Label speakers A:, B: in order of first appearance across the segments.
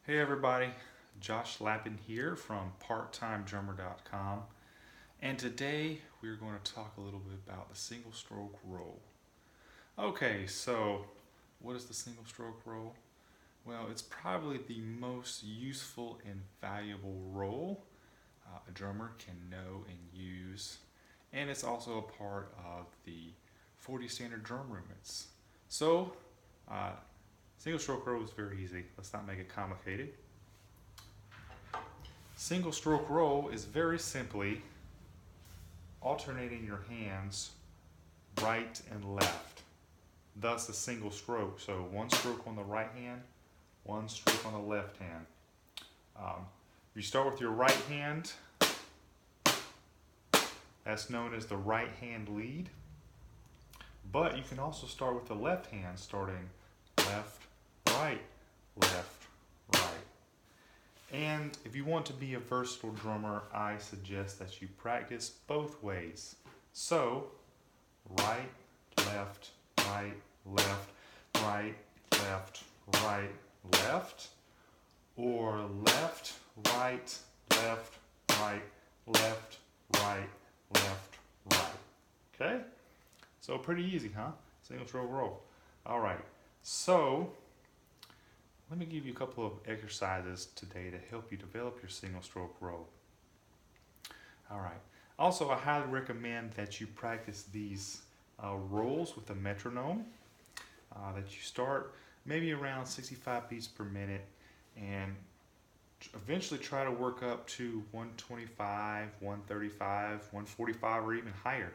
A: Hey everybody, Josh Lappin here from parttimedrummer.com, and today we're going to talk a little bit about the single stroke roll. Okay, so what is the single stroke roll? Well, it's probably the most useful and valuable roll a drummer can know and use, and it's also a part of the 40 standard drum movements. So, uh, single stroke roll is very easy. Let's not make it complicated. Single stroke roll is very simply alternating your hands right and left. Thus a single stroke. So one stroke on the right hand, one stroke on the left hand. You start with your right hand. That's known as the right hand lead. But you can also start with the left hand, starting left, right, left, right. And if you want to be a versatile drummer, I suggest that you practice both ways. So, right, left, right, left, right, left, right, left, or left, right, left, right, left, right, left, right. Okay? So pretty easy, huh? Single stroke roll. All right. So let me give you a couple of exercises today to help you develop your single stroke roll. All right. Also, I highly recommend that you practice these rolls with a metronome. That you start maybe around 65 beats per minute and eventually try to work up to 125, 135, 145, or even higher.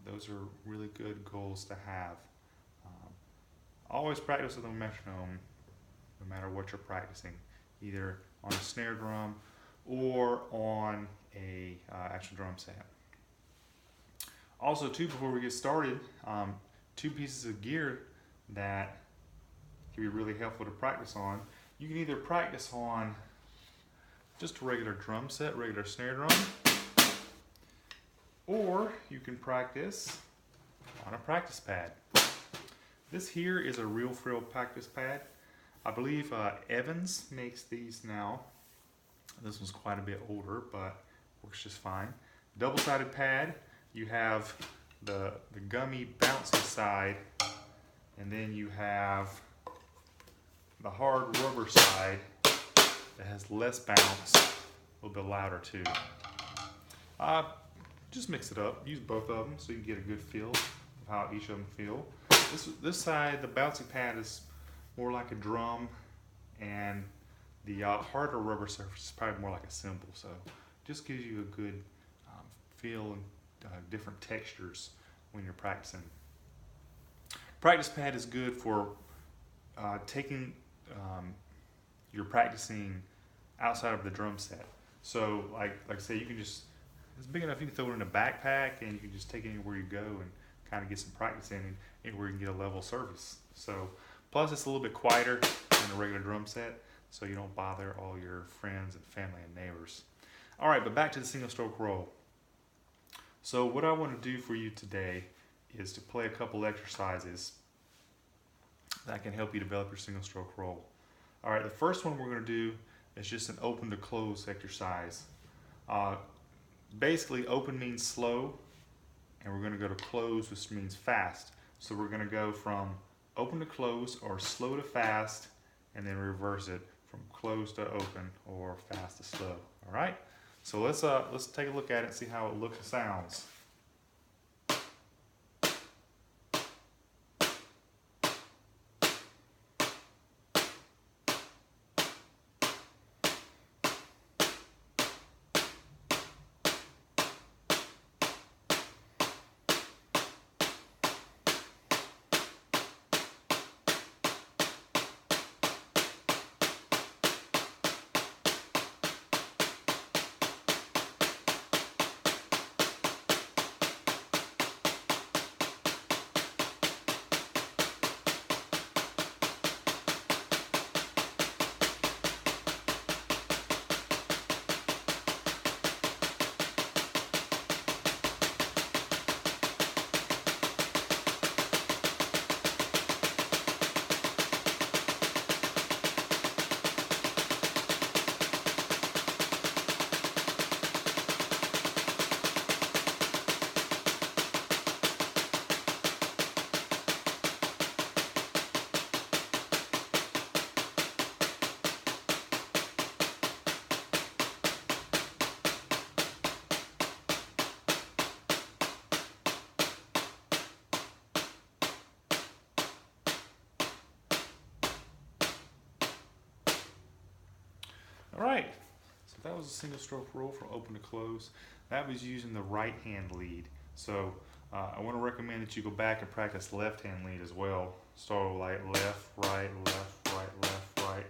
A: Those are really good goals to have. Always practice with a metronome, no matter what you're practicing, either on a snare drum or on a actual drum set. Also, too, before we get started, two pieces of gear that can be really helpful to practice on. You can either practice on just a regular drum set, regular snare drum, or you can practice on a practice pad. This here is a real frill practice pad. I believe Evans makes these now. This one's quite a bit older, but works just fine. Double-sided pad. You have the gummy bouncy side, and then you have the hard rubber side that has less bounce, a little bit louder too. Just mix it up. Use both of them so you can get a good feel of how each of them feel. This side, the bouncy pad, is more like a drum, and the harder rubber surface is probably more like a cymbal. So just gives you a good feel and different textures when you're practicing. Practice pad is good for taking you're practicing outside of the drum set. So like I say, you can just, it's big enough you can throw it in a backpack and you can just take it anywhere you go and kind of get some practice in, and anywhere you can get a level surface. So plus it's a little bit quieter than a regular drum set, so you don't bother all your friends and family and neighbors. All right, but back to the single stroke roll. So what I want to do for you today is to play a couple exercises that can help you develop your single stroke roll. All right, the first one we're going to do is just an open to close exercise. Basically, open means slow, and we're going to go to close, which means fast. So we're going to go from open to close, or slow to fast, and then reverse it from close to open or fast to slow. All right. So let's take a look at it and see how it looks and sounds. All right, so that was a single stroke roll from open to close. That was using the right hand lead. So I want to recommend that you go back and practice left hand lead as well. Start with like left, right, left, right, left, right.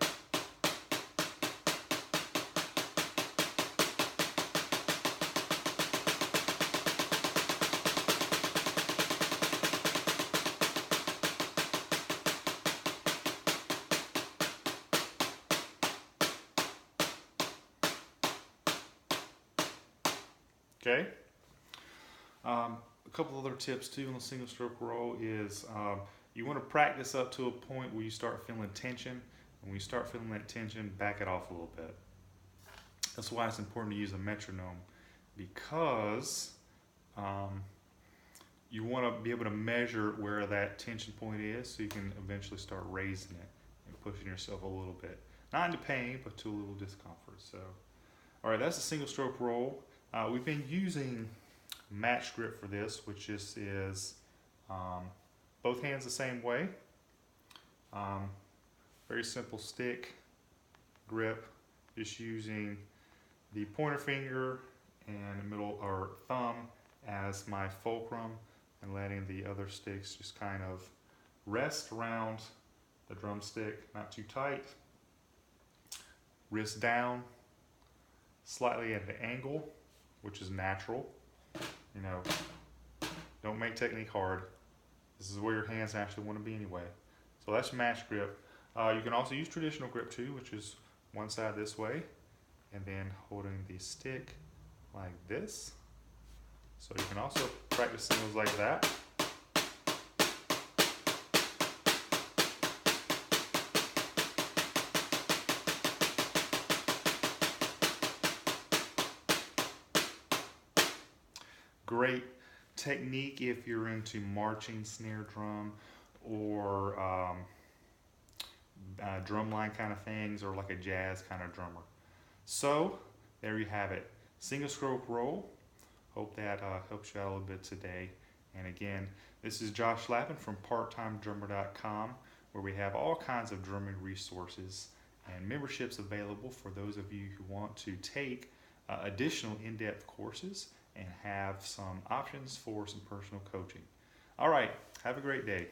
A: Okay. A couple other tips too on the single stroke roll is you want to practice up to a point where you start feeling tension. And when you start feeling that tension, back it off a little bit. That's why it's important to use a metronome, because you want to be able to measure where that tension point is so you can eventually start raising it and pushing yourself a little bit. Not into pain, but to a little discomfort. So, all right, that's a single stroke roll. We've been using match grip for this, which just is both hands the same way. Very simple stick grip, just using the pointer finger and the middle or thumb as my fulcrum and letting the other sticks just kind of rest around the drumstick, not too tight. Wrist down, slightly at an angle, which is natural. You know, don't make technique hard. This is where your hands actually want to be anyway. So that's match grip. You can also use traditional grip too, which is one side this way, and then holding the stick like this. So you can also practice singles like that. Great technique if you're into marching snare drum or drumline kind of things, or like a jazz kind of drummer. So there you have it, single stroke roll. Hope that helps you out a little bit today. And again, this is Josh Lappin from parttimedrummer.com, where we have all kinds of drumming resources and memberships available for those of you who want to take additional in-depth courses and have some options for some personal coaching. All right, have a great day.